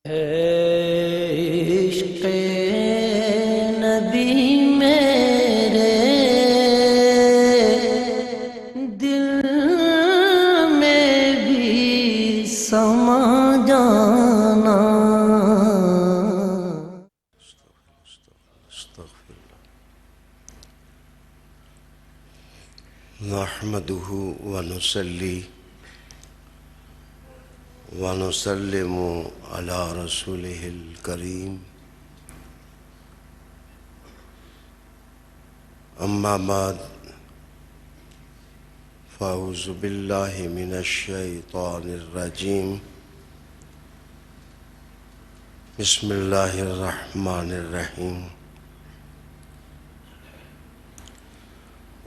عشق نبی میرے دل میں بھی سما جانا۔ نحمده ونصلي ونسلم على رسوله الكريم، أما بعد فأعوذ بالله من الشيطان الرجيم، بسم الله الرحمن الرحيم،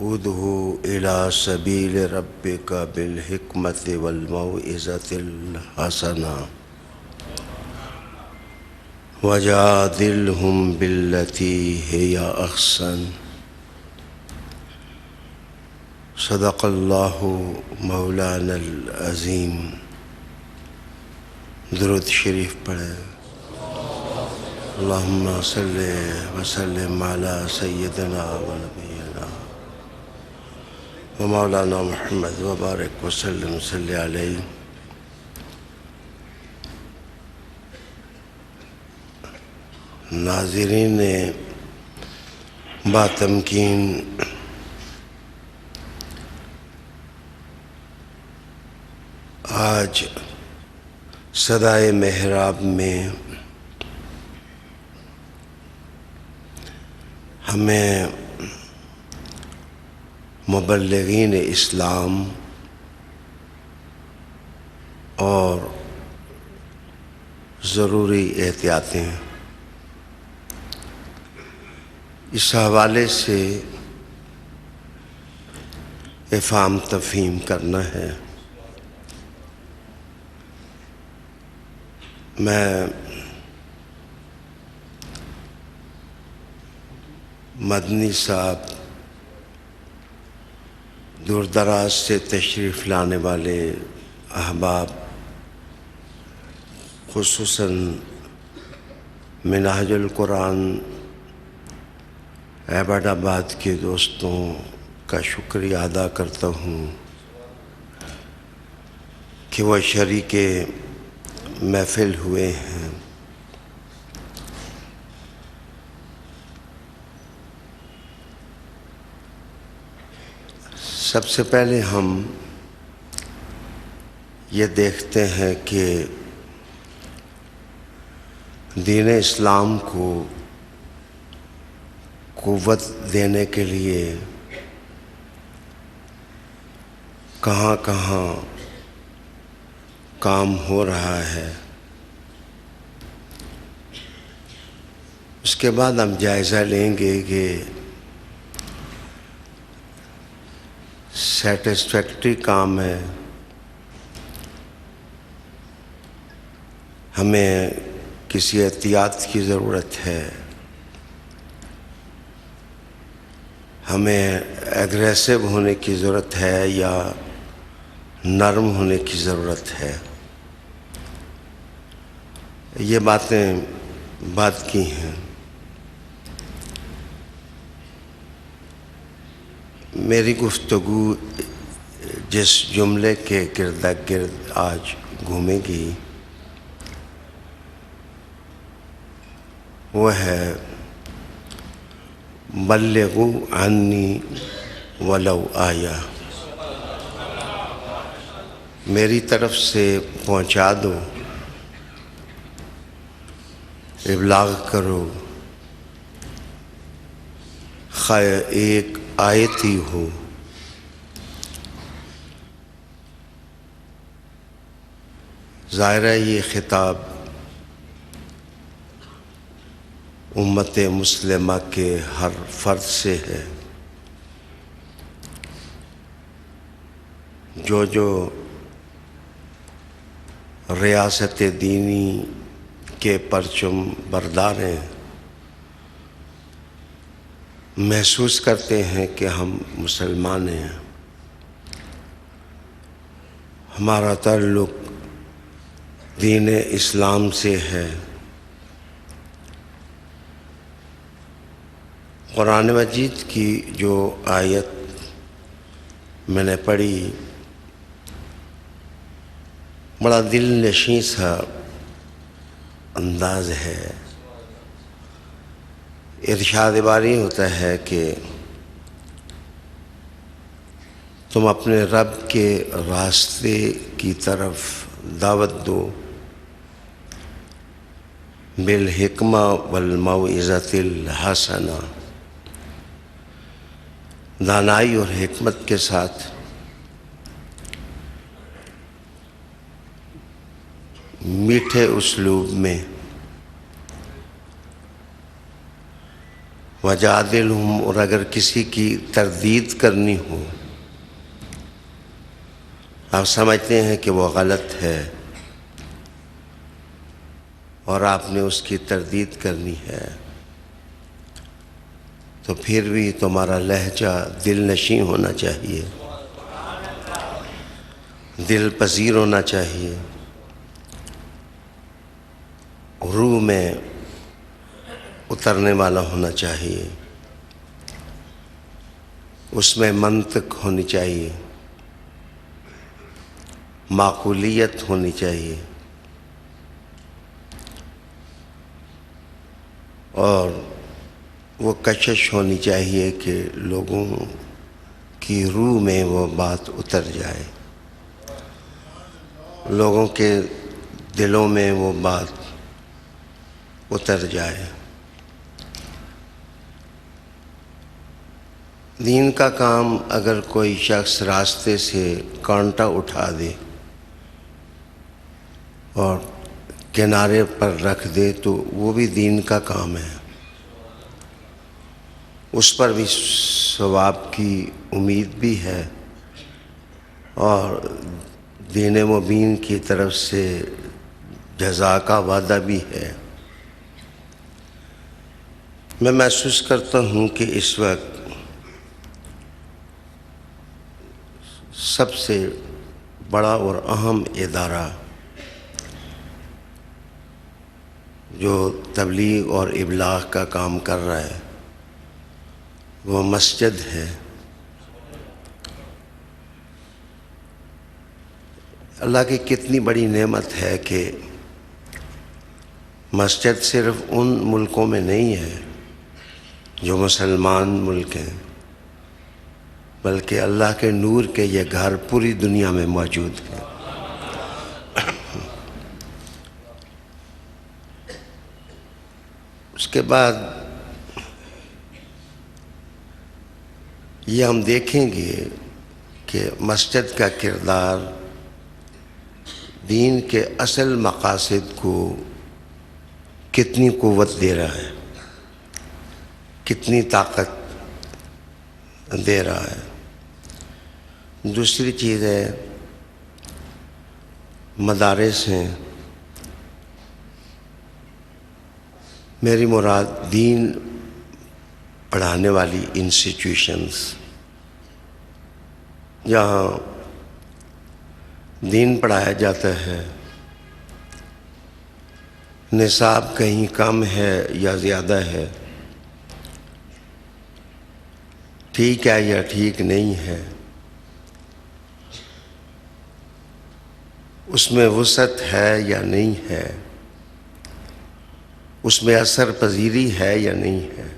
ادعو إلى سبيل ربك بالحكمة والموعظة الحسنة وجادلهم بالتي هي أحسن، صدق الله مولانا العظيم۔ درود شریف پڑھیں۔ اللهم صل وسلم على سيدنا ونبينا ومولانا محمد وبارک وسلم صلی علیہ۔ ناظرین باتمکین، آج صدائے محراب میں ہمیں مبلغین اسلام اور ضروری احتیاطیں اس حوالے سے افہام تفہیم کرنا ہے۔ میں مدنی صاحب، دور دراز سے تشریف لانے والے احباب، خصوصاً منہاج القرآن ایبٹ آباد کے دوستوں کا شکریہ ادا کرتا ہوں کہ وہ شریک محفل ہوئے ہیں۔ سب سے پہلے ہم یہ دیکھتے ہیں کہ دین اسلام کو قوت دینے کے لیے کہاں کہاں کام ہو رہا ہے۔ اس کے بعد ہم جائزہ لیں گے کہ سیٹسفیکٹری کام ہے، ہمیں کسی احتیاط کی ضرورت ہے، ہمیں ایگریسو ہونے کی ضرورت ہے یا نرم ہونے کی ضرورت ہے۔ یہ باتیں بات کی ہیں۔ میری گفتگو جس جملے کے گرد گرد آج گھومے گی وہ ہے بلغوا عنی ولو آیا، میری طرف سے پہنچا دو، ابلاغ کرو، خواہ ایک آیت ہی ہو۔ ظاہر ہے یہ خطاب امت مسلمہ کے ہر فرد سے ہے، جو ریاست دینی کے پرچم بردار ہیں، محسوس کرتے ہیں کہ ہم مسلمان ہیں، ہمارا تعلق دین اسلام سے ہے۔ قرآن مجید کی جو آیت میں نے پڑھی بڑا دل نشیں سا انداز ہے۔ ارشاد باری ہوتا ہے کہ تم اپنے رب کے راستے کی طرف دعوت دو بالحکمہ والموعظۃ الحسنہ، دانائی اور حکمت کے ساتھ، میٹھے اسلوب میں، وجادلہم، اور اگر کسی کی تردید کرنی ہو، آپ سمجھتے ہیں کہ وہ غلط ہے اور آپ نے اس کی تردید کرنی ہے، تو پھر بھی تمہارا لہجہ دل نشیں ہونا چاہیے، دل پذیر ہونا چاہیے، روح میں اترنے والا ہونا چاہیے، اس میں منطق ہونی چاہیے، معقولیت ہونی چاہیے، اور وہ کشش ہونی چاہیے کہ لوگوں کی روح میں وہ بات اتر جائے، لوگوں کے دلوں میں وہ بات اتر جائے۔ دین کا کام اگر کوئی شخص راستے سے کانٹا اٹھا دے اور کنارے پر رکھ دے تو وہ بھی دین کا کام ہے، اس پر بھی ثواب کی امید بھی ہے اور دین مبین کی طرف سے جزا کا وعدہ بھی ہے۔ میں محسوس کرتا ہوں کہ اس وقت سب سے بڑا اور اہم ادارہ جو تبلیغ اور ابلاغ کا کام کر رہا ہے وہ مسجد ہے۔ اللہ کی کتنی بڑی نعمت ہے کہ مسجد صرف ان ملکوں میں نہیں ہے جو مسلمان ملک ہیں، بلکہ اللہ کے نور کے یہ گھر پوری دنیا میں موجود ہیں۔ اس کے بعد یہ ہم دیکھیں گے کہ مسجد کا کردار دین کے اصل مقاصد کو کتنی قوت دے رہا ہے، کتنی طاقت دے رہا ہے۔ دوسری چیز ہے مدارس ہیں، میری مراد دین پڑھانے والی انسٹیٹیوشنز، جہاں دین پڑھایا جاتا ہے، نصاب کہیں کم ہے یا زیادہ ہے، ٹھیک ہے یا ٹھیک نہیں ہے، اس میں وسعت ہے یا نہیں ہے، اس میں اثر پذیری ہے یا نہیں ہے،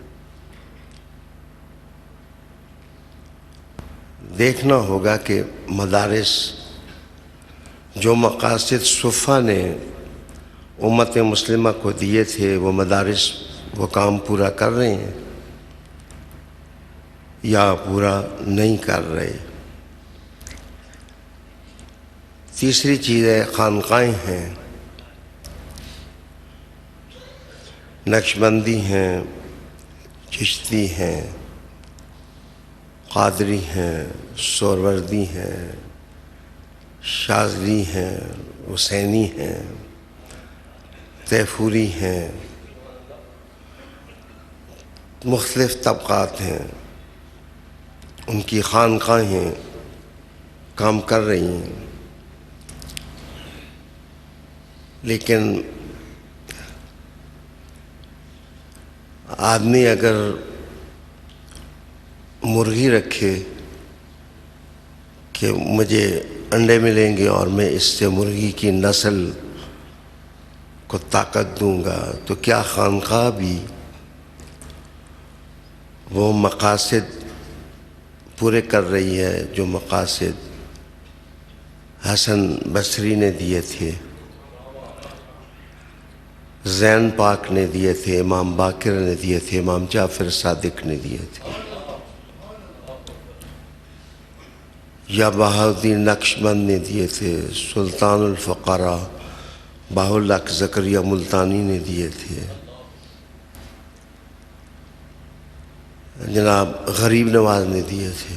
دیکھنا ہوگا کہ مدارس جو مقاصد صفحہ نے امت مسلمہ کو دیے تھے وہ مدارس وہ کام پورا کر رہے ہیں یا پورا نہیں کر رہے۔ تیسری چیز ہے خانقاہیں ہیں، نقشبندی ہیں، چشتی ہیں، قادری ہیں، سہروردی ہیں، شاذلی ہیں، حسینی ہیں، طیفوری ہیں، مختلف طبقات ہیں، ان کی خانقاہیں کام کر رہی ہیں۔ لیکن آدمی اگر مرغی رکھے کہ مجھے انڈے ملیں گے اور میں اس سے مرغی کی نسل کو طاقت دوں گا، تو کیا خانقاہ بھی وہ مقاصد پورے کر رہی ہے جو مقاصد حسن بصری نے دیے تھے، زین پاک نے دیے تھے، امام باقر نے دیے تھے، امام جعفر صادق نے دیے تھے، یا بہاؤالدین نقشبند نے دیے تھے، سلطان الفقراء بہاء الحق زکریا ملتانی نے دیے تھے، جناب غریب نواز نے دیے تھے،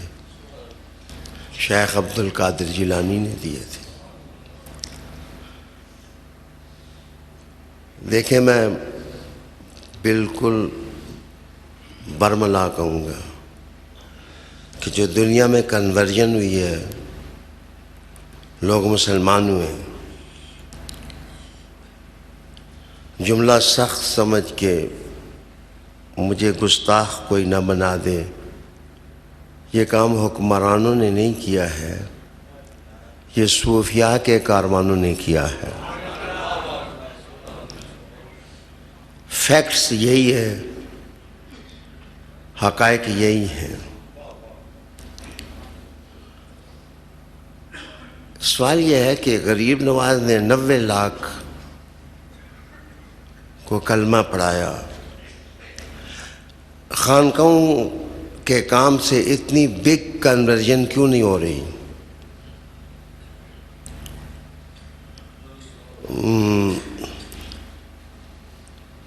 شیخ عبد القادر جیلانی نے دیے تھے۔ دیکھیں، میں بالکل برملا کہوں گا کہ جو دنیا میں کنورژن ہوئی ہے، لوگ مسلمان ہوئے، جملہ سخت سمجھ کے مجھے گستاخ کوئی نہ بنا دے، یہ کام حکمرانوں نے نہیں کیا ہے، یہ صوفیاء کے کاروانوں نے کیا ہے۔ فیکٹس یہی ہے، حقائق یہی ہیں۔ سوال یہ ہے کہ غریب نواز نے 90 لاکھ کو کلمہ پڑھایا، خانقاہوں کے کام سے اتنی بگ کنورژن کیوں نہیں ہو رہی؟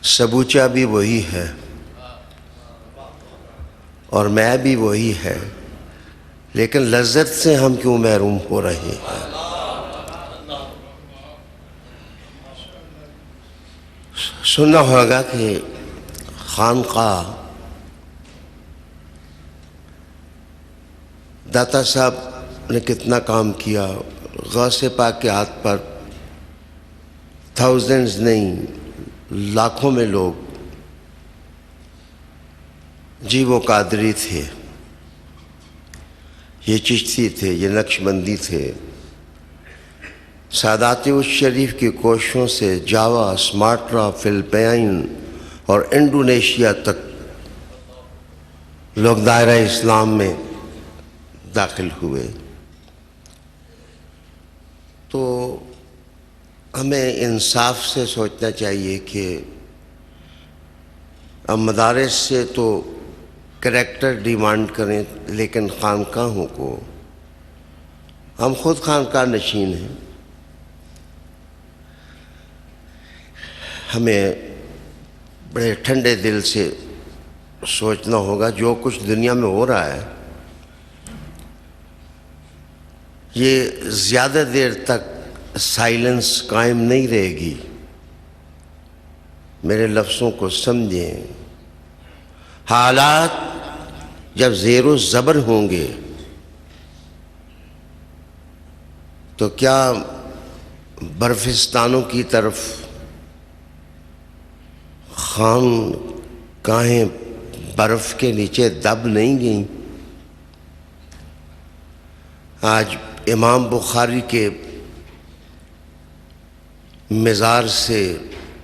سبوچا بھی وہی ہے اور میں بھی وہی ہے، لیکن لذت سے ہم کیوں محروم ہو رہے ہیں؟ سننا ہوگا کہ خانقاہ داتا صاحب نے کتنا کام کیا، غوث پاک کے ہاتھ پر تھاؤزنڈز نہیں لاکھوں میں لوگ، جی وہ قادری تھے، یہ چشتی تھے، یہ نقشبندی تھے۔ سادات الشریف کی کوششوں سے جاوا، سماٹرا، فلپائن اور انڈونیشیا تک لوگ دائرہ اسلام میں داخل ہوئے۔ تو ہمیں انصاف سے سوچنا چاہیے کہ اب مدارس سے تو کریکٹر ڈیمانڈ کریں، لیکن خانقاہوں کو، ہم خود خانقاہ نشین ہیں، ہمیں بڑے ٹھنڈے دل سے سوچنا ہوگا جو کچھ دنیا میں ہو رہا ہے یہ زیادہ دیر تک سائلنس قائم نہیں رہے گی۔ میرے لفظوں کو سمجھیں، حالات جب زیر و زبر ہوں گے تو کیا برفستانوں کی طرف خانقاہیں برف کے نیچے دب نہیں گئیں؟ آج امام بخاری کے مزار سے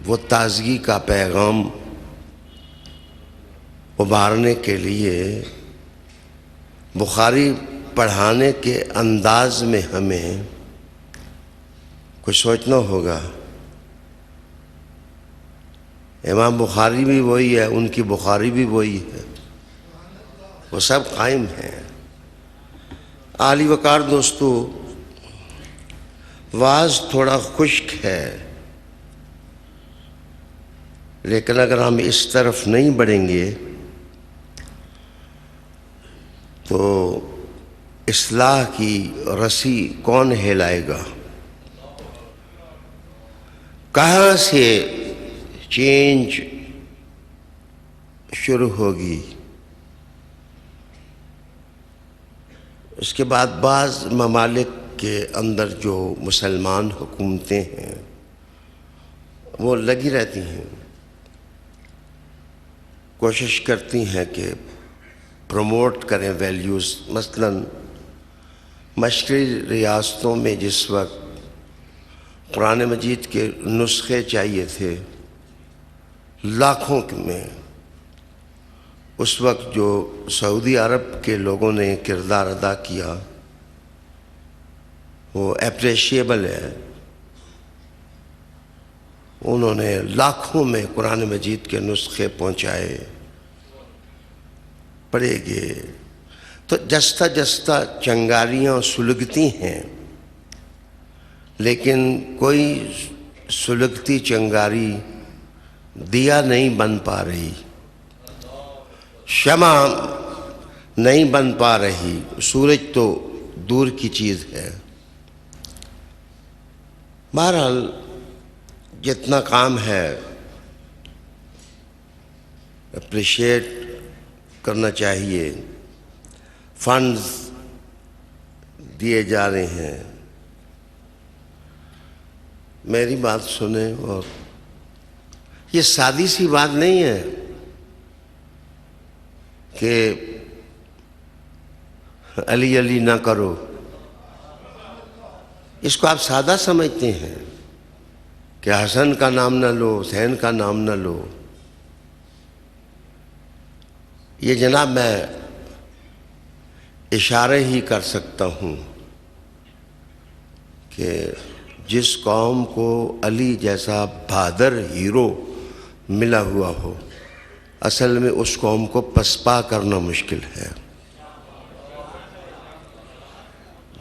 وہ تازگی کا پیغام ابھارنے کے لیے بخاری پڑھانے کے انداز میں ہمیں کچھ سوچنا ہوگا۔ امام بخاری بھی وہی ہے، ان کی بخاری بھی وہی ہے، وہ سب قائم ہیں۔ عالی وقار دوستو، واز تھوڑا خشک ہے، لیکن اگر ہم اس طرف نہیں بڑھیں گے تو اصلاح کی رسی کون ہلائے گا؟ کہاں سے چینج شروع ہوگی؟ اس کے بعد بعض ممالک کے اندر جو مسلمان حکومتیں ہیں وہ لگی رہتی ہیں، کوشش کرتی ہیں کہ پروموٹ کریں ویلیوز. مثلاً مشرقی ریاستوں میں جس وقت قرآن مجید کے نسخے چاہیے تھے لاکھوں میں، اس وقت جو سعودی عرب کے لوگوں نے کردار ادا کیا وہ اپریشیبل ہے. انہوں نے لاکھوں میں قرآن مجید کے نسخے پہنچائے، پڑھے گئے. تو جستا جستا چنگاریاں سلگتی ہیں، لیکن کوئی سلگتی چنگاری دیا نہیں بن پا رہی، شمع نہیں بن پا رہی. سورج تو دور کی چیز ہے. بہرحال جتنا کام ہے اپریشیٹ کرنا چاہیے. فنڈز دیے جا رہے ہیں. میری بات سنیں، اور یہ سادی سی بات نہیں ہے کہ علی علی نہ کرو. اس کو آپ سادہ سمجھتے ہیں کہ حسن کا نام نہ لو، حسین کا نام نہ لو. یہ جناب میں اشارے ہی کر سکتا ہوں کہ جس قوم کو علی جیسا بہادر ہیرو ملا ہوا ہو، اصل میں اس قوم کو پسپا کرنا مشکل ہے.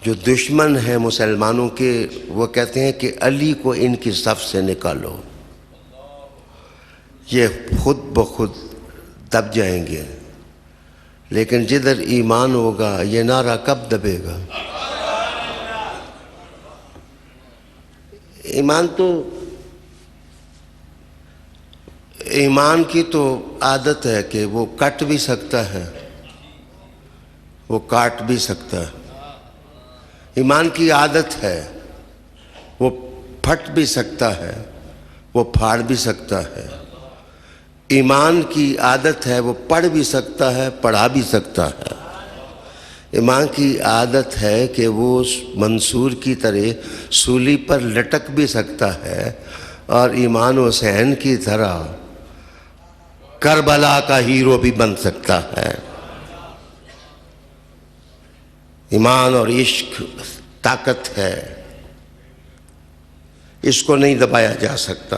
جو دشمن ہیں مسلمانوں کے، وہ کہتے ہیں کہ علی کو ان کی صف سے نکالو. یہ خود بخود دب جائیں گے، لیکن جدھر ایمان ہوگا یہ نعرہ کب دبے گا؟ ایمان کی تو عادت ہے کہ وہ کٹ بھی سکتا ہے، وہ کاٹ بھی سکتا ہے. ایمان کی عادت ہے وہ پھٹ بھی سکتا ہے، وہ پھاڑ بھی سکتا ہے. ایمان کی عادت ہے وہ پڑھ بھی سکتا ہے، پڑھا بھی سکتا ہے. ایمان کی عادت ہے کہ وہ منصور کی طرح سولی پر لٹک بھی سکتا ہے، اور امام حسین کی طرح کربلا کا ہیرو بھی بن سکتا ہے. ایمان اور عشق طاقت ہے، اس کو نہیں دبایا جا سکتا.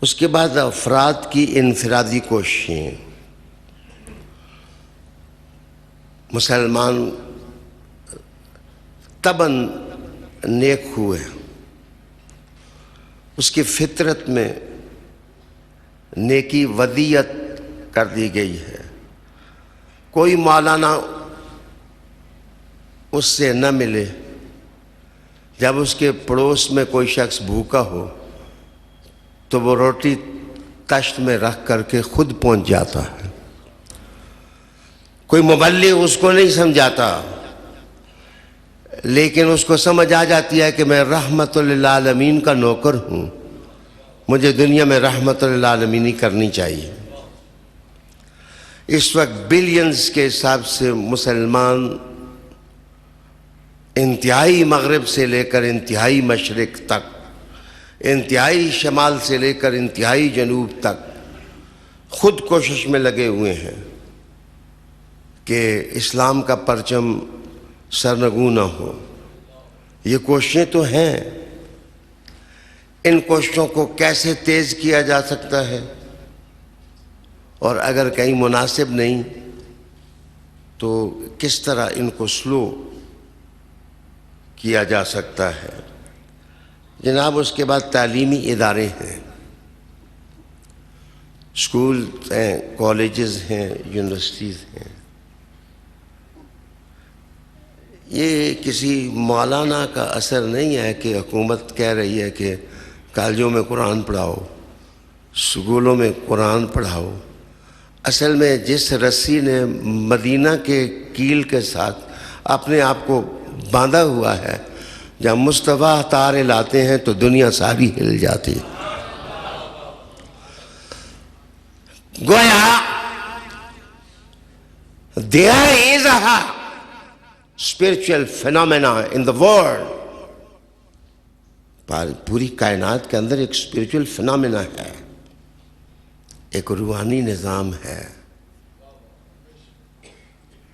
اس کے بعد افراد کی انفرادی کوششیں. مسلمان طبعاً نیک ہوئے، اس کی فطرت میں نیکی ودیت کر دی گئی ہے. کوئی مولانا اس سے نہ ملے، جب اس کے پڑوس میں کوئی شخص بھوکا ہو تو وہ روٹی تشت میں رکھ کر کے خود پہنچ جاتا ہے. کوئی مبلغ اس کو نہیں سمجھاتا، لیکن اس کو سمجھ آ جاتی ہے کہ میں رحمت للعالمین کا نوکر ہوں، مجھے دنیا میں رحمت للعالمینی کرنی چاہیے. اس وقت بلینز کے حساب سے مسلمان انتہائی مغرب سے لے کر انتہائی مشرق تک، انتہائی شمال سے لے کر انتہائی جنوب تک خود کوشش میں لگے ہوئے ہیں کہ اسلام کا پرچم سرنگوں نہ ہو. یہ کوششیں تو ہیں، ان کوششوں کو کیسے تیز کیا جا سکتا ہے، اور اگر کہیں مناسب نہیں تو کس طرح ان کو سلو کیا جا سکتا ہے. جناب اس کے بعد تعلیمی ادارے ہیں، اسکول ہیں، کالجز ہیں، یونیورسٹیز ہیں. یہ کسی مولانا کا اثر نہیں ہے کہ حکومت کہہ رہی ہے کہ کالجوں میں قرآن پڑھاؤ، اسکولوں میں قرآن پڑھاؤ. اصل میں جس رسی نے مدینہ کے کیل کے ساتھ اپنے آپ کو باندھا ہوا ہے جب مصطفیٰ تارے لاتے ہیں تو دنیا ساری ہل جاتی ہے. گویا there is a spiritual phenomena in the world. پوری کائنات کے اندر ایک اسپرچل فنامنا ہے, ایک روحانی نظام ہے.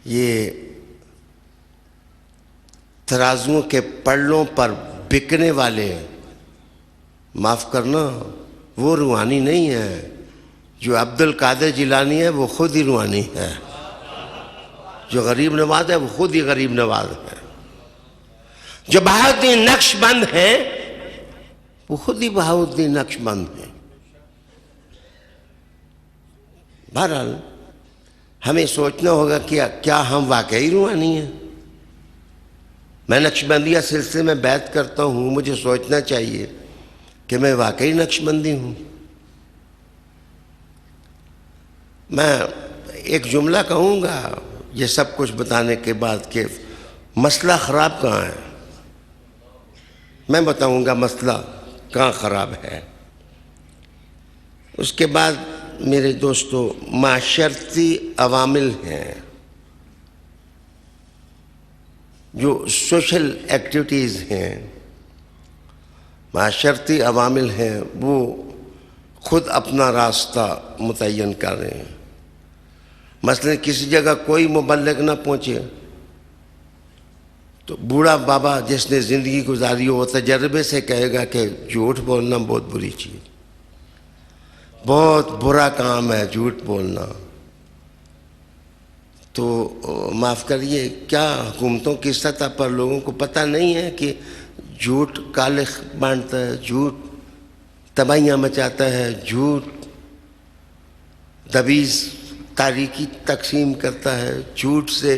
یہ ترازوؤں کے پلڑوں پر بکنے والے, معاف کرنا, وہ روحانی نہیں ہے. جو عبد القادر جیلانی ہے وہ خود ہی روحانی ہے. جو غریب نواز ہے وہ خود ہی غریب نواز ہے. جو بہاؤالدین نقش بند ہیں وہ خود ہی بہاؤالدین نقش بند ہیں. بہرحال ہمیں سوچنا ہوگا کہ کیا ہم واقعی روحانی ہیں. میں نقش بندیہ سلسلے میں بیعت کرتا ہوں, مجھے سوچنا چاہیے کہ میں واقعی نقش بندی ہوں. میں ایک جملہ کہوں گا یہ سب کچھ بتانے کے بعد کہ مسئلہ خراب کہاں ہے. میں بتاؤں گا مسئلہ کہاں خراب ہے. اس کے بعد میرے دوستو معاشرتی عوامل ہیں, جو سوشل ایکٹیویٹیز ہیں, معاشرتی عوامل ہیں, وہ خود اپنا راستہ متعین کر رہے ہیں. مثلا کسی جگہ کوئی مبلغ نہ پہنچے تو بوڑھا بابا جس نے زندگی گزاری ہو وہ تجربے سے کہے گا کہ جھوٹ بولنا بہت بری چیز, بہت برا کام ہے جھوٹ بولنا. تو معاف کریے, کیا حکومتوں کی سطح پر لوگوں کو پتہ نہیں ہے کہ جھوٹ کالخ بانٹتا ہے, جھوٹ تباہیاں مچاتا ہے, جھوٹ دبیز تاریکی تقسیم کرتا ہے, جھوٹ سے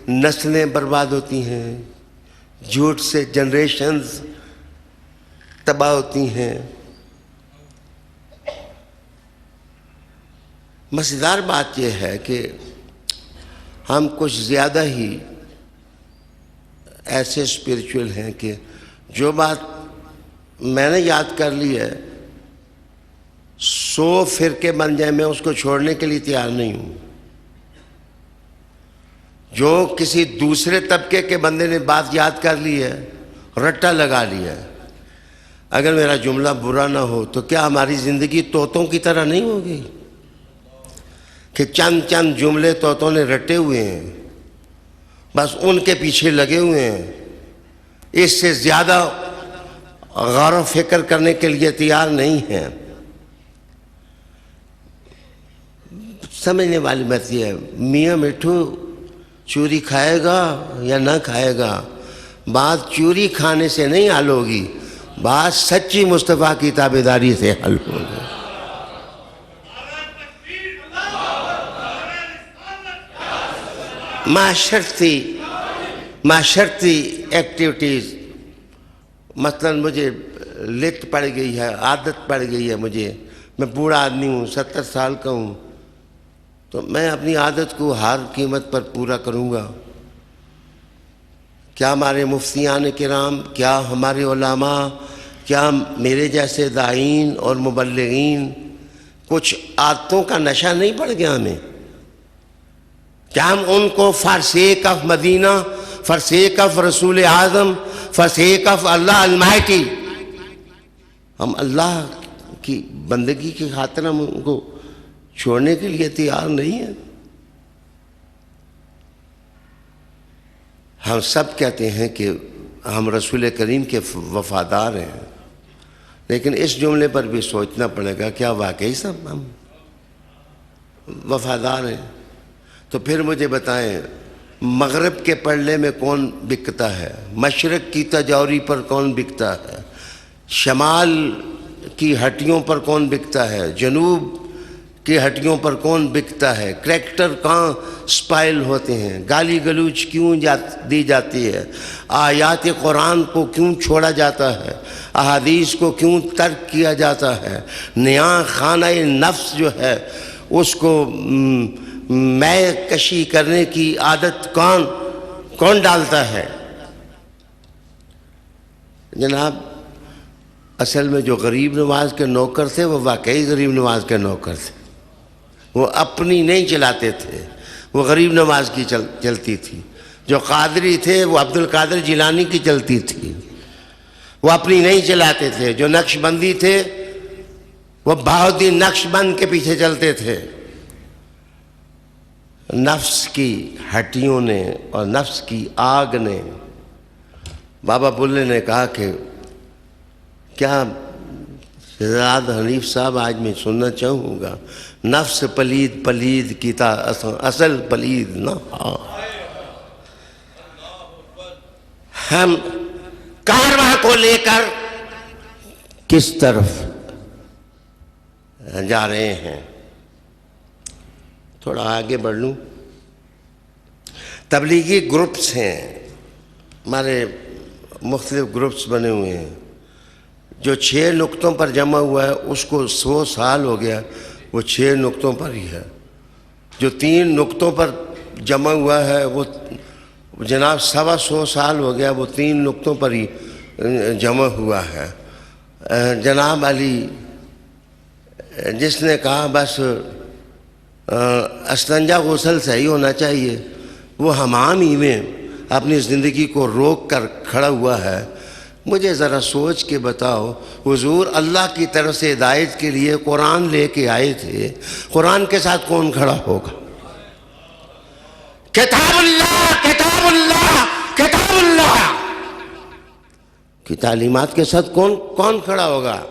نسلیں برباد ہوتی ہیں, جھوٹ سے جنریشنز تباہ ہوتی ہیں. مزیدار بات یہ ہے کہ ہم کچھ زیادہ ہی ایسے اسپرچول ہیں کہ جو بات میں نے یاد کر لی ہے 100 فرقے بن جائیں میں اس کو چھوڑنے کے لیے تیار نہیں ہوں. جو کسی دوسرے طبقے کے بندے نے بات یاد کر لی ہے, رٹا لگا لیا ہے, اگر میرا جملہ برا نہ ہو تو کیا ہماری زندگی طوطوں کی طرح نہیں ہوگی کہ چند چند جملے طوطوں نے رٹے ہوئے ہیں, بس ان کے پیچھے لگے ہوئے ہیں, اس سے زیادہ غور و فکر کرنے کے لیے تیار نہیں ہیں. سمجھنے والی بات یہ ہے, میاں مٹھو چوری کھائے گا یا نہ کھائے گا, بات چوری کھانے سے نہیں حل ہوگی, بات سچی مصطفیٰ کی تابعداری سے حل ہوگی. معاشرتی ایکٹیویٹیز, مثلا مجھے لت پڑ گئی ہے, عادت پڑ گئی ہے مجھے, میں بوڑھا آدمی ہوں, 70 سال کا ہوں, تو میں اپنی عادت کو ہر قیمت پر پورا کروں گا. کیا ہمارے مفتیان کرام, کیا ہمارے علماء, کیا میرے جیسے داعین اور مبلغین کچھ عادتوں کا نشہ نہیں پڑ گیا ہمیں؟ کیا ہم ان کو for sake of Madina, for sake of رسول اعظم, for sake of Allah almighty, ہم اللہ کی بندگی کی خاطر ہم ان کو چھوڑنے کے لیے تیار نہیں ہیں؟ ہم سب کہتے ہیں کہ ہم رسول کریم کے وفادار ہیں, لیکن اس جملے پر بھی سوچنا پڑے گا کیا واقعی سب ہم وفادار ہیں؟ تو پھر مجھے بتائیں, مغرب کے پلڑے میں کون بکتا ہے, مشرق کی تجوری پر کون بکتا ہے, شمال کی ہٹیوں پر کون بکتا ہے, جنوب کی ہٹیوں پر کون بکتا ہے, کریکٹر کہاں سپائل ہوتے ہیں, گالی گلوچ کیوں دی جاتی ہے, آیات قرآن کو کیوں چھوڑا جاتا ہے, احادیث کو کیوں ترک کیا جاتا ہے, نیا خانہ نفس جو ہے اس کو میں کشی کرنے کی عادت کون ڈالتا ہے. جناب اصل میں جو غریب نواز کے نوکر تھے وہ واقعی غریب نواز کے نوکر تھے، وہ اپنی نہیں چلاتے تھے، وہ غریب نواز کی چلتی تھی۔ جو قادری تھے وہ عبد القادر جیلانی کی چلتی تھی، وہ اپنی نہیں چلاتے تھے۔ جو نقش بندی تھے وہ بہاؤالدین نقش بند کے پیچھے چلتے تھے۔ نفس کی ہڈیوں نے اور نفس کی آگ نے، بابا بلے نے کہا کہ کیا شہزاد حنیف صاحب آج میں سننا چاہوں گا، نفس پلید پلید کی تا اصل پلید نہ ہاں۔ ہم کارواں کو لے کر کس طرف جا رہے ہیں؟ تھوڑا آگے بڑھ لوں۔ تبلیغی گروپس ہیں ہمارے، مختلف گروپس بنے ہوئے ہیں۔ جو 6 نقطوں پر جمع ہوا ہے اس کو 100 سال ہو گیا، وہ 6 نقطوں پر ہی ہے۔ جو 3 نقطوں پر جمع ہوا ہے وہ جناب 125 سال ہو گیا، وہ 3 نقطوں پر ہی جمع ہوا ہے۔ جناب علی جس نے کہا بس استنجا غسل صحیح ہونا چاہیے، وہ حمام ہی میں اپنی زندگی کو روک کر کھڑا ہوا ہے۔ مجھے ذرا سوچ کے بتاؤ، حضور اللہ کی طرف سے ہدایت کے لیے قرآن لے کے آئے تھے، قرآن کے ساتھ کون کھڑا ہوگا؟ کتاب اللہ کتاب اللہ کتاب اللہ کی تعلیمات کے ساتھ کون کھڑا ہوگا؟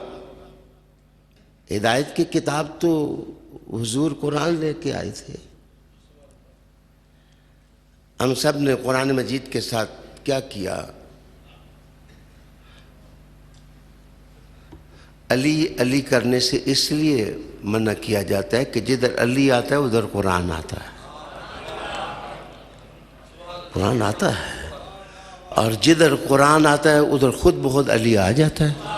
ہدایت کی کتاب تو حضور قرآن لے کے آئے تھے۔ ہم سب نے قرآن مجید کے ساتھ کیا کیا؟ علی علی کرنے سے اس لیے منع کیا جاتا ہے کہ جدھر علی آتا ہے ادھر قرآن آتا ہے، قرآن آتا ہے، اور جدھر قرآن آتا ہے ادھر خود بخود علی آ جاتا ہے۔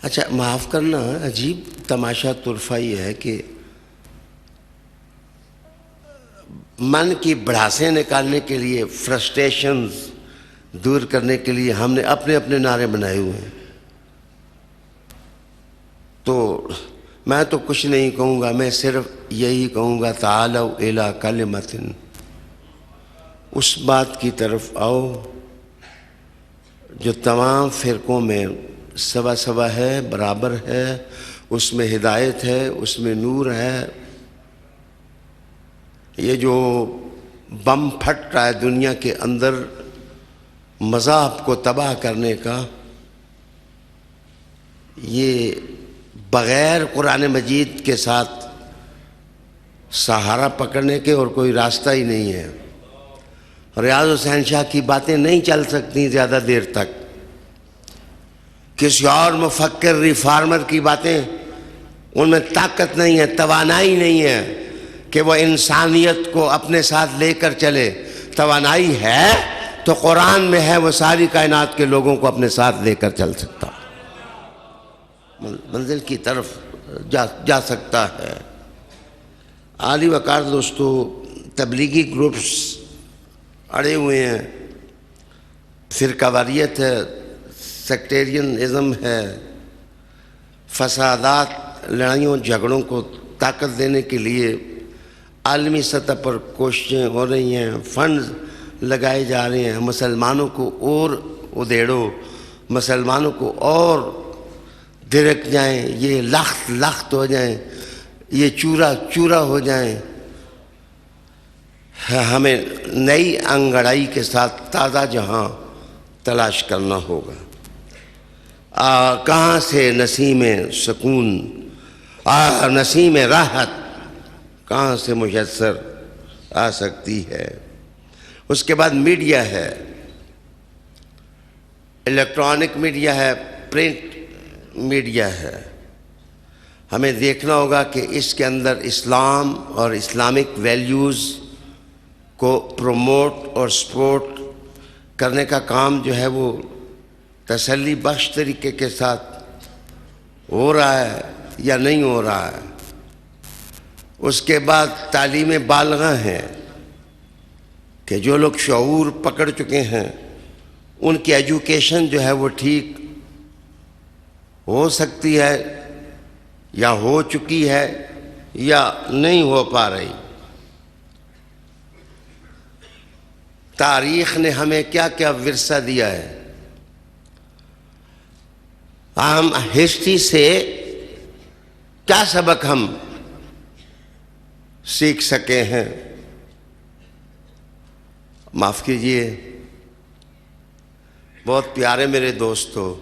اچھا معاف کرنا، عجیب تماشا طرفہ یہ ہے کہ من کی بڑھاسیں نکالنے کے لیے، فرسٹریشنز دور کرنے کے لیے ہم نے اپنے اپنے نعرے بنائے ہوئے ہیں۔ تو میں تو کچھ نہیں کہوں گا، میں صرف یہی کہوں گا تعالوا الی کلمۃ، اس بات کی طرف آؤ جو تمام فرقوں میں سوا سوا ہے، برابر ہے، اس میں ہدایت ہے، اس میں نور ہے۔ یہ جو بم پھٹ رہا ہے دنیا کے اندر مذاہب کو تباہ کرنے کا، یہ بغیر قرآن مجید کے ساتھ سہارا پکڑنے کے اور کوئی راستہ ہی نہیں ہے۔ ریاض حسین شاہ کی باتیں نہیں چل سکتی زیادہ دیر تک، کسی اور مفکر ریفارمر کی باتیں، ان میں طاقت نہیں ہے، توانائی نہیں ہے کہ وہ انسانیت کو اپنے ساتھ لے کر چلے۔ توانائی ہے تو قرآن میں ہے، وہ ساری کائنات کے لوگوں کو اپنے ساتھ لے کر چل سکتا، منزل کی طرف جا سکتا ہے۔ عالی وقار دوستو، تبلیغی گروپس اڑے ہوئے ہیں، فرقہ واریت ہے، سیکٹیرینزم ہے، فسادات، لڑائیوں جھگڑوں کو طاقت دینے کے لیے عالمی سطح پر کوششیں ہو رہی ہیں، فنڈز لگائے جا رہے ہیں۔ مسلمانوں کو اور ادھیڑو، مسلمانوں کو اور دھڑک جائیں، یہ لخت لخت ہو جائیں، یہ چورا چورا ہو جائیں۔ ہمیں نئی انگڑائی کے ساتھ تازہ جہاں تلاش کرنا ہوگا۔ کہاں سے نسیم سکون، نسیم راحت کہاں سے میسر آ سکتی ہے؟ اس کے بعد میڈیا ہے، الیکٹرانک میڈیا ہے، پرنٹ میڈیا ہے۔ ہمیں دیکھنا ہوگا کہ اس کے اندر اسلام اور اسلامک ویلیوز کو پروموٹ اور سپورٹ کرنے کا کام جو ہے وہ تسلی بخش طریقے کے ساتھ ہو رہا ہے یا نہیں ہو رہا ہے۔ اس کے بعد تعلیم بالغہ ہے کہ جو لوگ شعور پکڑ چکے ہیں ان کی ایجوکیشن جو ہے وہ ٹھیک ہو سکتی ہے یا ہو چکی ہے یا نہیں ہو پا رہی. تاریخ نے ہمیں کیا کیا ورثہ دیا ہے. ہم ہسٹری سے کیا سبق ہم سیکھ سکے ہیں. معاف کیجئے بہت پیارے میرے دوستو،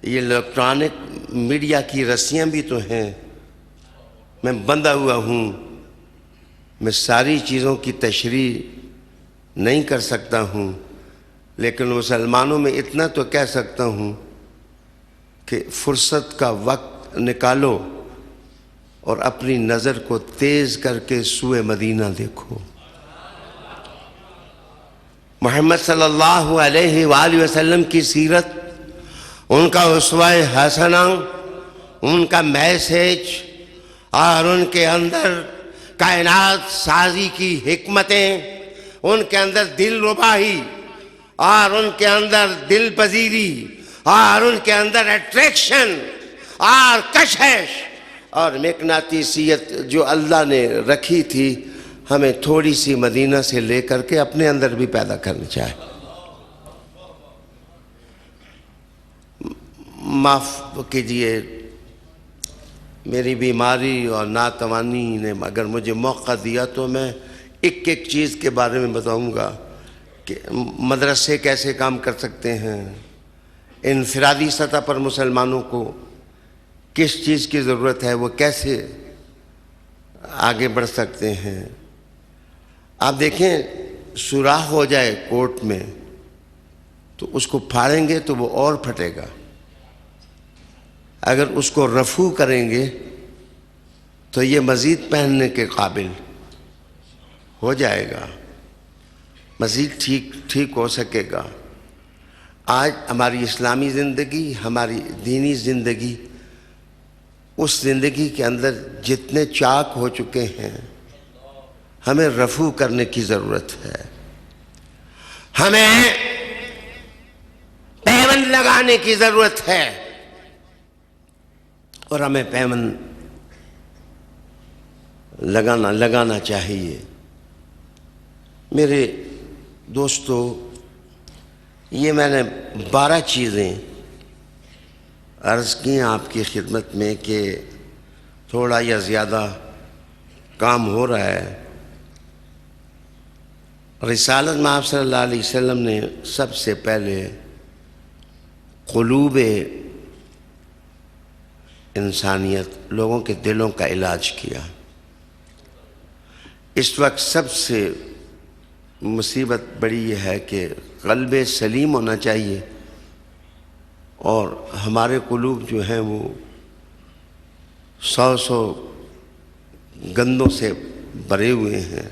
یہ الیکٹرانک میڈیا کی رسیاں بھی تو ہیں. میں بندھا ہوا ہوں، میں ساری چیزوں کی تشریح نہیں کر سکتا ہوں، لیکن مسلمانوں میں اتنا تو کہہ سکتا ہوں کہ فرصت کا وقت نکالو اور اپنی نظر کو تیز کر کے سوئے مدینہ دیکھو. محمد صلی اللہ علیہ وآلہ وسلم کی سیرت، ان کا اسوہ حسنہ، ان کا میسیج اور ان کے اندر کائنات سازی کی حکمتیں، ان کے اندر دل ربائی اور ان کے اندر دل پذیری اور ان کے اندر اٹریکشن اور کشش اور مقناطیسیت جو اللہ نے رکھی تھی، ہمیں تھوڑی سی مدینہ سے لے کر کے اپنے اندر بھی پیدا کرنی چاہیے. معاف کیجئے، میری بیماری اور ناتوانی نے اگر مجھے موقع دیا تو میں ایک ایک چیز کے بارے میں بتاؤں گا کہ مدرسے کیسے کام کر سکتے ہیں، انفرادی سطح پر مسلمانوں کو کس چیز کی ضرورت ہے، وہ کیسے آگے بڑھ سکتے ہیں. آپ دیکھیں، سوراخ ہو جائے کوٹ میں تو اس کو پھاڑیں گے تو وہ اور پھٹے گا. اگر اس کو رفو کریں گے تو یہ مزید پہننے کے قابل ہو جائے گا، مزید ٹھیک ہو سکے گا. آج ہماری اسلامی زندگی، ہماری دینی زندگی، اس زندگی کے اندر جتنے چاک ہو چکے ہیں، ہمیں رفو کرنے کی ضرورت ہے. ہمیں پیوند لگانے کی ضرورت ہے اور ہمیں پیوند لگانا چاہیے. میرے دوستو، یہ میں نے 12 چیزیں عرض کی آپ کی خدمت میں کہ تھوڑا یا زیادہ کام ہو رہا ہے. رسالت میں آپ صلی اللہ علیہ وسلم نے سب سے پہلے قلوب انسانیت، لوگوں کے دلوں کا علاج کیا. اس وقت سب سے مصیبت بڑی یہ ہے کہ قلب سلیم ہونا چاہیے اور ہمارے قلوب جو ہیں وہ 100 گندوں سے بھرے ہوئے ہیں.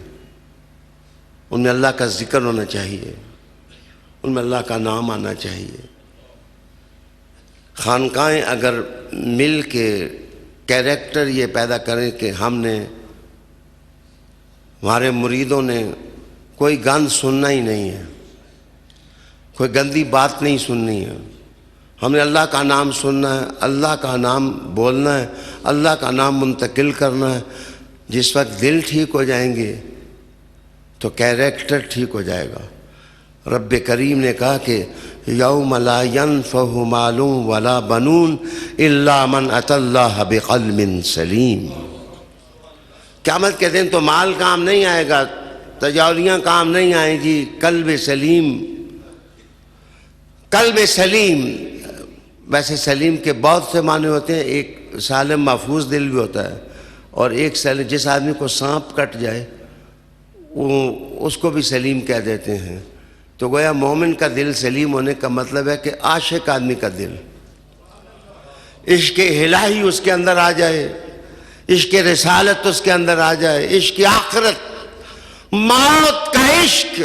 ان میں اللہ کا ذکر ہونا چاہیے، ان میں اللہ کا نام آنا چاہیے. خانقاہیں اگر مل کے کیریکٹر یہ پیدا کریں کہ ہمارے مریدوں نے کوئی گند سننا ہی نہیں ہے، کوئی گندی بات نہیں سننی ہے، ہم نے اللہ کا نام سننا ہے، اللہ کا نام بولنا ہے، اللہ کا نام منتقل کرنا ہے. جس وقت دل ٹھیک ہو جائیں گے تو کیریکٹر ٹھیک ہو جائے گا. رب کریم نے کہا کہ یوم لا ینفع مال ولا بنون الا من اتى اللہ بقلب سلیم. قیامت کے دن تو مال کام نہیں آئے گا، تجاولیاں کام نہیں آئیں گی. قلب سلیم. ویسے سلیم کے بہت سے معنی ہوتے ہیں. ایک سالم محفوظ دل بھی ہوتا ہے اور ایک سلیم، جس آدمی کو سانپ کٹ جائے اس کو بھی سلیم کہہ دیتے ہیں. تو گویا مومن کا دل سلیم ہونے کا مطلب ہے کہ عاشق آدمی کا دل، عشق الہی اس کے اندر آ جائے، عشق رسالت اس کے اندر آ جائے، عشق آخرت، موت کا عشق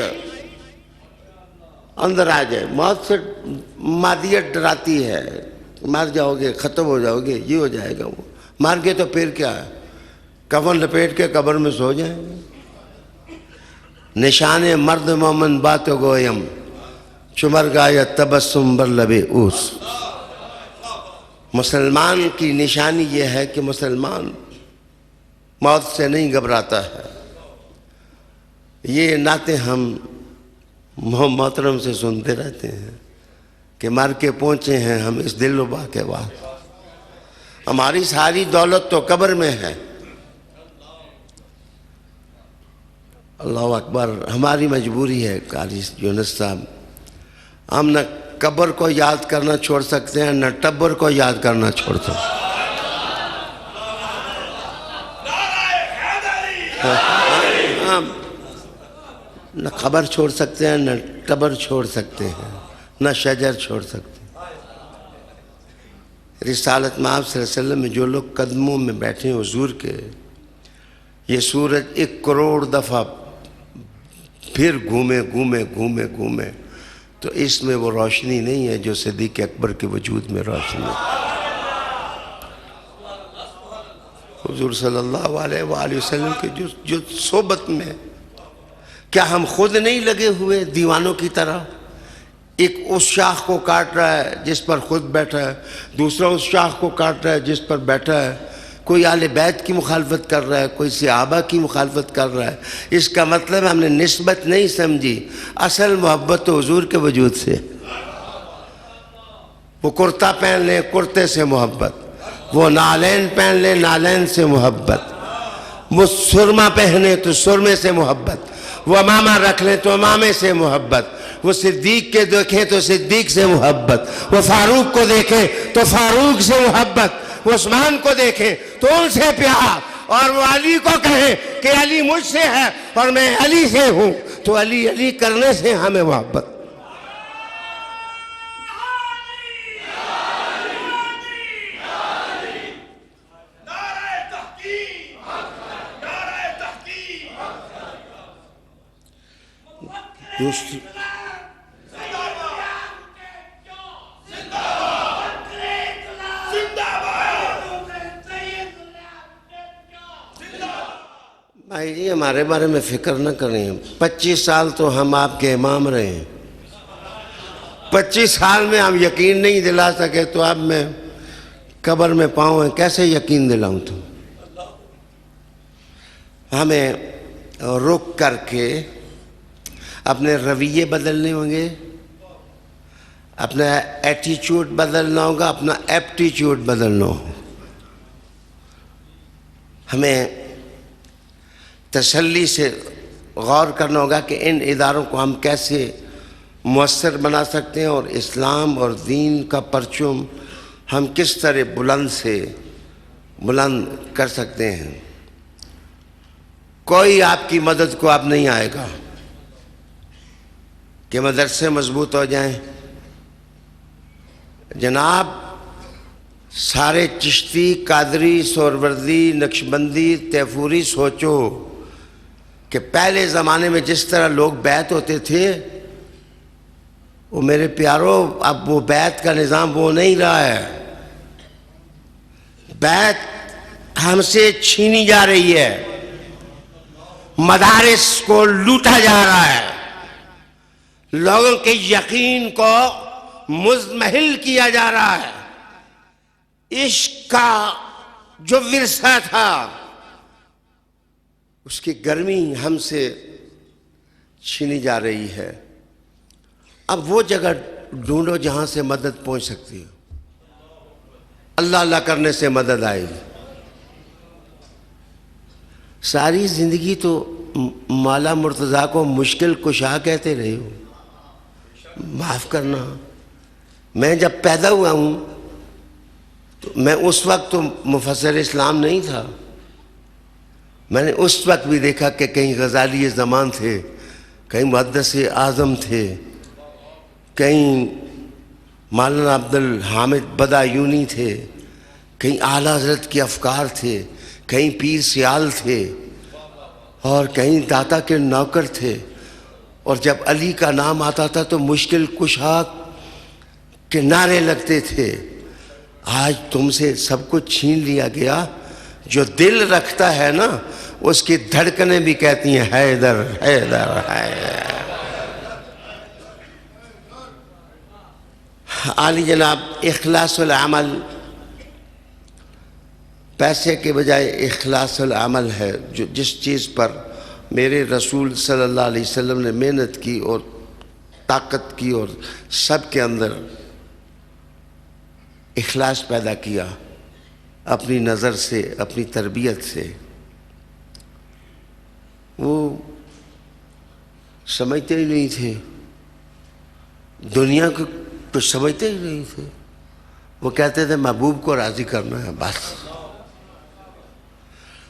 اندر آ جائے. موت سے مادیت ڈراتی ہے، مر جاؤ گے، ختم ہو جاؤ گے، یہ ہو جائے گا. وہ مر گئے تو پھر کیا ہے، کفن لپیٹ کے قبر میں سو جائیں گے. نشان مرد مومن بات گویم چمر گایا تبسم بر لب اوس. مسلمان کی نشانی یہ ہے کہ مسلمان موت سے نہیں گھبراتا ہے. یہ نعتیں ہم محترم سے سنتے رہتے ہیں کہ مر کے پہنچے ہیں ہم اس دلربا کے بعد. ہماری ساری دولت تو قبر میں ہے. اللہ اکبر. ہماری مجبوری ہے قاری یونس صاحب, ہم نہ قبر کو یاد کرنا چھوڑ سکتے ہیں نہ ٹبر کو یاد کرنا چھوڑ سکتے ہیں. نہ خبر چھوڑ سکتے ہیں نہ ٹبر چھوڑ سکتے ہیں نہ شجر چھوڑ سکتے ہیں. رسالت مآب صلی اللہ علیہ وسلم میں جو لوگ قدموں میں بیٹھے ہیں حضور کے, یہ سورج 1 کروڑ دفعہ پھر گھومے تو اس میں وہ روشنی نہیں ہے جو صدیق اکبر کے وجود میں روشنی ہے. حضور صلی اللہ علیہ وآلہ وسلم کے جو صحبت میں, کیا ہم خود نہیں لگے ہوئے دیوانوں کی طرح؟ ایک اس شاخ کو کاٹ رہا ہے جس پر خود بیٹھا ہے, دوسرا اس شاخ کو کاٹ رہا ہے جس پر بیٹھا ہے. کوئی اہل بیت کی مخالفت کر رہا ہے, کوئی صحابہ کی مخالفت کر رہا ہے. اس کا مطلب ہم نے نسبت نہیں سمجھی. اصل محبت تو حضور کے وجود سے. وہ کرتا پہن لے کرتے سے محبت, وہ نالین پہن لے نالین سے محبت, وہ سرما پہنے تو سرمے سے محبت, وہ امامہ رکھ لیں تو امامے سے محبت, وہ صدیق کے دیکھیں تو صدیق سے محبت, وہ فاروق کو دیکھیں تو فاروق سے محبت, وہ عثمان کو دیکھیں تو ان سے پیار, اور وہ علی کو کہیں کہ علی مجھ سے ہے اور میں علی سے ہوں تو علی علی کرنے سے ہمیں محبت. دوسری بھائی جی ہمارے بارے میں فکر نہ کریں. 25 سال تو ہم آپ کے امام رہے ہیں. 25 سال میں ہم یقین نہیں دلا سکے تو اب میں قبر میں پاؤں ہیں کیسے یقین دلاؤں؟ تو ہمیں رک کر کے اپنے رویے بدلنے ہوں گے, اپنا ایٹیچیوڈ بدلنا ہوگا, اپنا ایپٹیچیوڈ بدلنا ہوگا. ہمیں تسلی سے غور کرنا ہوگا کہ ان اداروں کو ہم کیسے مؤثر بنا سکتے ہیں اور اسلام اور دین کا پرچم ہم کس طرح بلند کر سکتے ہیں. کوئی آپ کی مدد کو اب نہیں آئے گا کہ مدرسے مضبوط ہو جائیں. جناب سارے چشتی, قادری, سہروردی, نقشبندی, تیفوری سوچو کہ پہلے زمانے میں جس طرح لوگ بیعت ہوتے تھے, وہ میرے پیارو اب وہ بیعت کا نظام وہ نہیں رہا ہے. بیعت ہم سے چھینی جا رہی ہے, مدارس کو لوٹا جا رہا ہے, لوگوں کے یقین کو مزمحل کیا جا رہا ہے. عشق کا جو ورثہ تھا اس کی گرمی ہم سے چھینی جا رہی ہے. اب وہ جگہ ڈھونڈو جہاں سے مدد پہنچ سکتی ہے. اللہ اللہ کرنے سے مدد آئے گی. ساری زندگی تو مولا مرتضیٰ کو مشکل کشا کہتے رہے ہو. معاف کرنا, میں جب پیدا ہوا ہوں تو میں اس وقت تو مفسر اسلام نہیں تھا. میں نے اس وقت بھی دیکھا کہ کہیں غزالی زمان تھے, کہیں محدث اعظم تھے, کہیں مولانا عبد الحامد بدایونی تھے, کہیں اعلیٰ حضرت کے افکار تھے, کہیں پیر سیال تھے, اور کہیں داتا کے نوکر تھے. اور جب علی کا نام آتا تھا تو مشکل کشا کے نعرے لگتے تھے. آج تم سے سب کچھ چھین لیا گیا. جو دل رکھتا ہے نا اس کی دھڑکنیں بھی کہتی ہیں حیدر حیدر حیدر. عالی جناب اخلاص العمل پیسے کے بجائے اخلاص العمل ہے، جو جس چیز پر میرے رسول صلی اللہ علیہ وسلم نے محنت کی اور طاقت کی اور سب کے اندر اخلاص پیدا کیا اپنی نظر سے، اپنی تربیت سے، وہ سمجھتے ہی نہیں تھے، دنیا کو کچھ سمجھتے ہی نہیں تھے۔ وہ کہتے تھے محبوب کو راضی کرنا ہے، بس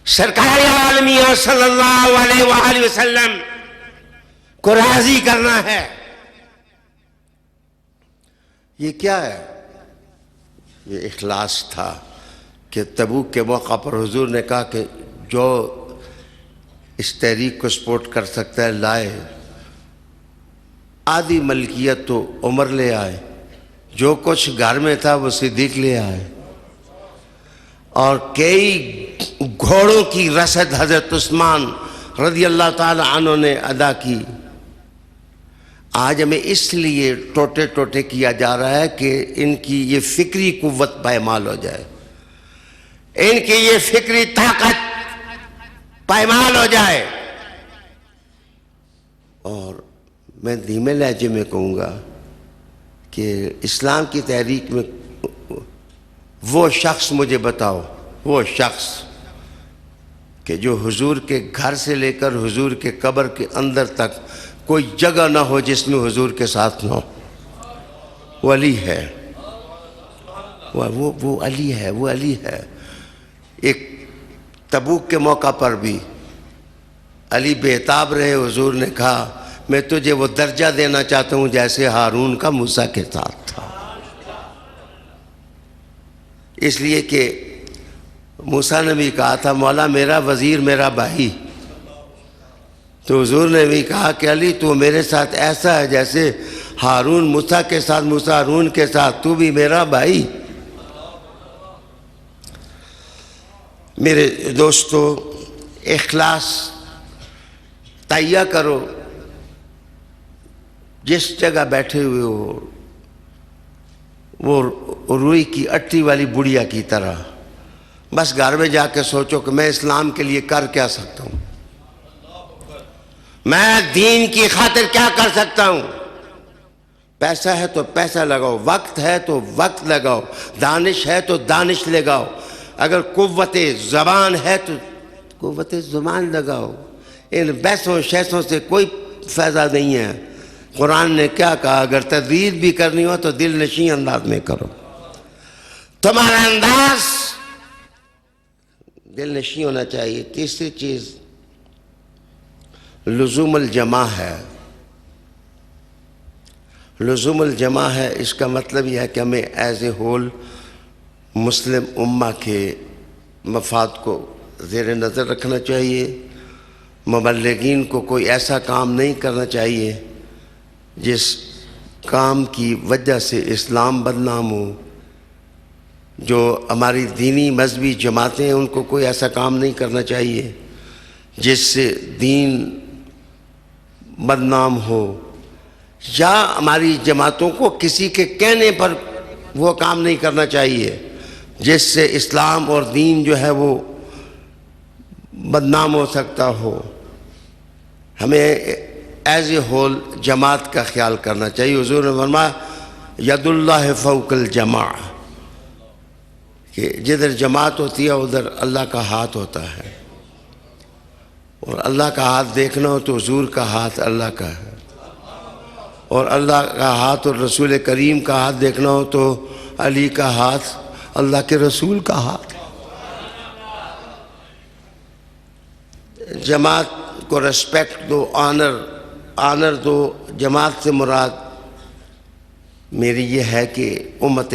سرکار عالمیہ صلی اللہ علیہ وآلہ وسلم کو راضی کرنا ہے۔ یہ کیا ہے؟ یہ اخلاص تھا کہ تبوک کے موقع پر حضور نے کہا کہ جو اس تحریک کو سپورٹ کر سکتا ہے لائے، آدھی ملکیت تو عمر لے آئے، جو کچھ گھر میں تھا وہ صدیق لے آئے، اور کئی گھوڑوں کی رسد حضرت عثمان رضی اللہ تعالی عنہ نے ادا کی۔ آج ہمیں اس لیے ٹوٹے ٹوٹے کیا جا رہا ہے کہ ان کی یہ فکری قوت پائمال ہو جائے، ان کی یہ فکری طاقت پائمال ہو جائے۔ اور میں دھیمے لہجے میں کہوں گا کہ اسلام کی تحریک میں وہ شخص مجھے بتاؤ، وہ شخص کہ جو حضور کے گھر سے لے کر حضور کے قبر کے اندر تک کوئی جگہ نہ ہو جس میں حضور کے ساتھ نہ ہو، وہ علی ہے، وہ علی ہے، وہ علی ہے۔ ایک تبوک کے موقع پر بھی علی بےتاب رہے، حضور نے کہا میں تجھے وہ درجہ دینا چاہتا ہوں جیسے ہارون کا موسیٰ کے ساتھ تھا، اس لیے کہ موسیٰ نے بھی کہا تھا مولا میرا وزیر میرا بھائی، تو حضور نے بھی کہا کہ علی تو میرے ساتھ ایسا ہے جیسے ہارون موسیٰ کے ساتھ، موسیٰ ہارون کے ساتھ، تو بھی میرا بھائی۔ میرے دوستو، اخلاص تہیہ کرو، جس جگہ بیٹھے ہوئے ہو وہ روئی کی اٹھی والی بڑھیا کی طرح، بس گھر میں جا کے سوچو کہ میں اسلام کے لیے کر کیا سکتا ہوں، میں دین کی خاطر کیا کر سکتا ہوں۔ پیسہ ہے تو پیسہ لگاؤ، وقت ہے تو وقت لگاؤ، دانش ہے تو دانش لگاؤ، اگر قوت زبان ہے تو قوت زبان لگاؤ۔ ان بحثوں شیسوں سے کوئی فائدہ نہیں ہے۔ قرآن نے کیا کہا؟ اگر تدریس بھی کرنی ہو تو دل نشیں انداز میں کرو، تمہارا انداز دل نشیں ہونا چاہیے۔ تیسری چیز لزوم الجماع ہے۔ لزوم الجماع ہے، اس کا مطلب یہ ہے کہ ہمیں ایز اے ہول مسلم امہ کے مفاد کو زیر نظر رکھنا چاہیے۔ مبلغین کو کوئی ایسا کام نہیں کرنا چاہیے جس کام کی وجہ سے اسلام بدنام ہو۔ جو ہماری دینی مذہبی جماعتیں ہیں ان کو کوئی ایسا کام نہیں کرنا چاہیے جس سے دین بدنام ہو، یا ہماری جماعتوں کو کسی کے کہنے پر وہ کام نہیں کرنا چاہیے جس سے اسلام اور دین جو ہے وہ بدنام ہو سکتا ہو۔ ہمیں ایز اے ہول جماعت کا خیال کرنا چاہیے۔ حضور نے فرمایا ید اللہ فوق الجماع، کہ جدھر جماعت ہوتی ہے ادھر اللہ کا ہاتھ ہوتا ہے، اور اللہ کا ہاتھ دیکھنا ہو تو حضور کا ہاتھ اللہ کا ہے، اور اللہ کا ہاتھ اور رسول کریم کا ہاتھ دیکھنا ہو تو علی کا ہاتھ اللہ کے رسول کا ہاتھ۔ جماعت کو ریسپیکٹ دو، آنر دو۔ جماعت سے مراد میری یہ ہے کہ امت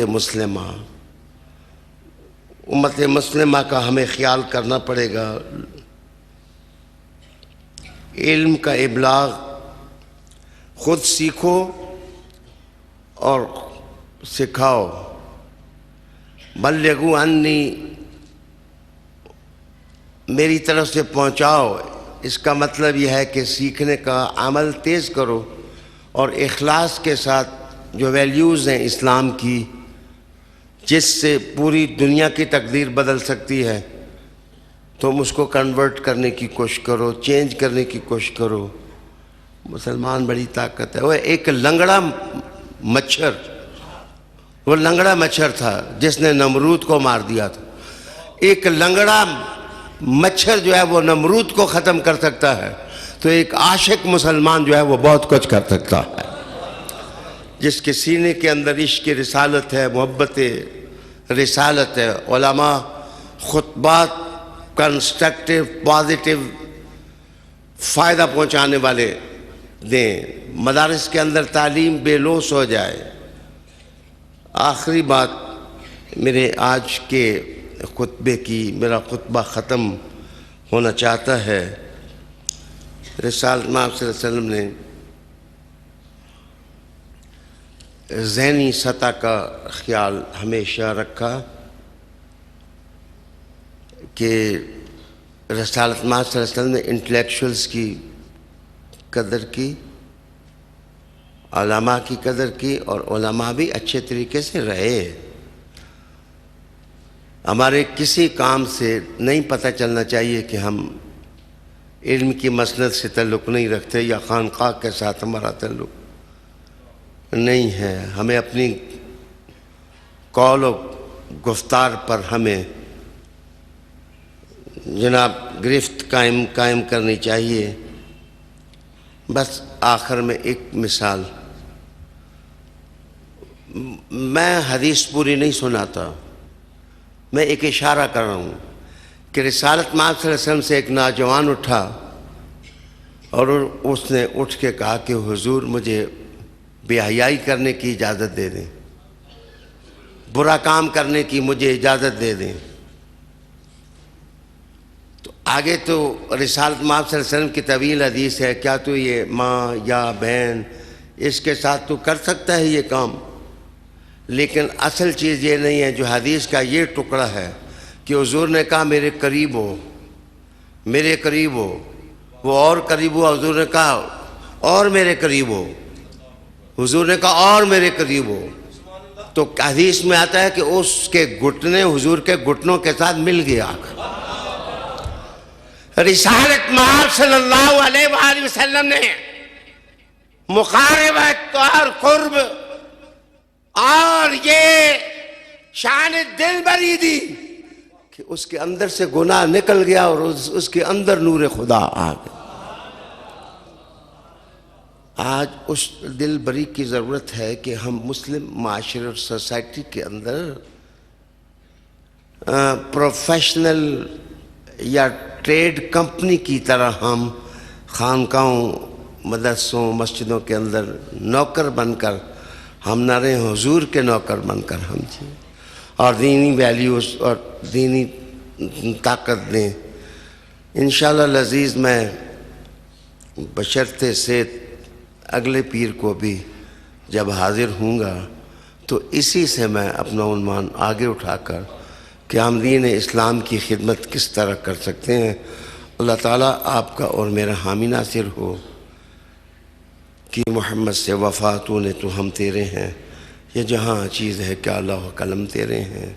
مسلمہ کا ہمیں خیال کرنا پڑے گا۔ علم کا ابلاغ خود سیکھو اور سکھاؤ۔ بلغوا انی، میری طرف سے پہنچاؤ۔ اس کا مطلب یہ ہے کہ سیکھنے کا عمل تیز کرو اور اخلاص کے ساتھ جو ویلیوز ہیں اسلام کی، جس سے پوری دنیا کی تقدیر بدل سکتی ہے، تم اس کو کنورٹ کرنے کی کوشش کرو، چینج کرنے کی کوشش کرو۔ مسلمان بڑی طاقت ہے۔ وہ ایک لنگڑا مچھر، وہ لنگڑا مچھر تھا جس نے نمرود کو مار دیا تھا۔ ایک لنگڑا مچھر جو ہے وہ نمرود کو ختم کر سکتا ہے، تو ایک عاشق مسلمان جو ہے وہ بہت کچھ کر سکتا ہے، جس کے سینے کے اندر عشق رسالت ہے، محبت رسالت ہے۔ علماء خطبات کنسٹرکٹیو، پازیٹیو، فائدہ پہنچانے والے دیں، مدارس کے اندر تعلیم بے لوث ہو جائے۔ آخری بات میرے آج کے خطبے کی، میرا خطبہ ختم ہونا چاہتا ہے۔ رسالت مآب صلی اللہ علیہ وسلم نے ذہنی سطح کا خیال ہمیشہ رکھا کہ رسالت مآب صلی اللہ علیہ وسلم نے انٹلیکچوئلز کی قدر کی، علماء کی قدر کی، اور علماء بھی اچھے طریقے سے رہے۔ ہمارے کسی کام سے نہیں پتہ چلنا چاہیے کہ ہم علم کی مسند سے تعلق نہیں رکھتے یا خانقاہ کے ساتھ ہمارا تعلق نہیں ہے۔ ہمیں اپنی قول و گفتار پر ہمیں جناب گرفت قائم کرنی چاہیے۔ بس آخر میں ایک مثال، میں حدیث پوری نہیں سناتا، میں ایک اشارہ کر رہا ہوں کہ رسالت مآب صلی اللہ علیہ وسلم سے ایک نوجوان اٹھا اور اس نے اٹھ کے کہا کہ حضور مجھے بے حیائی کرنے کی اجازت دے دیں، برا کام کرنے کی مجھے اجازت دے دیں۔ تو آگے تو رسالت مآب صلی اللہ علیہ وسلم کی طویل حدیث ہے، کیا تو یہ ماں یا بہن اس کے ساتھ تو کر سکتا ہے یہ کام؟ لیکن اصل چیز یہ نہیں ہے، جو حدیث کا یہ ٹکڑا ہے کہ حضور نے کہا میرے قریب ہو، میرے قریب ہو، وہ اور قریب ہوا، حضور نے کہا اور میرے قریب ہو، حضور نے کہا اور میرے قریب ہو۔ تو حدیث میں آتا ہے کہ اس کے گھٹنے حضور کے گھٹنوں کے ساتھ مل گیا۔ رسالت مآب صلی اللہ علیہ وآلہ وسلم نے مقاربت اور قرب اور یہ شان دل بری دی کہ اس کے اندر سے گناہ نکل گیا اور اس کے اندر نور خدا آ گیا۔ آج اس دل بری کی ضرورت ہے کہ ہم مسلم معاشرے اور سوسائٹی کے اندر پروفیشنل یا ٹریڈ کمپنی کی طرح ہم خانقاہوں، مدرسوں، مسجدوں کے اندر نوکر بن کر ہم نہ رہیں، حضور کے نوکر بن کر ہم جائیں اور دینی ویلیوز اور دینی طاقت دیں۔ انشاءاللہ العزیز میں بشرط صحت اگلے پیر کو بھی جب حاضر ہوں گا تو اسی سے میں اپنا عنوان آگے اٹھا کر کہ ہم دین اسلام کی خدمت کس طرح کر سکتے ہیں۔ اللہ تعالیٰ آپ کا اور میرا حامی ناصر ہو کہ محمد سے وفا تو نے تو ہم تیرے ہیں، یہ جہاں چیز ہے کہ اللہ و قلم تیرے ہیں۔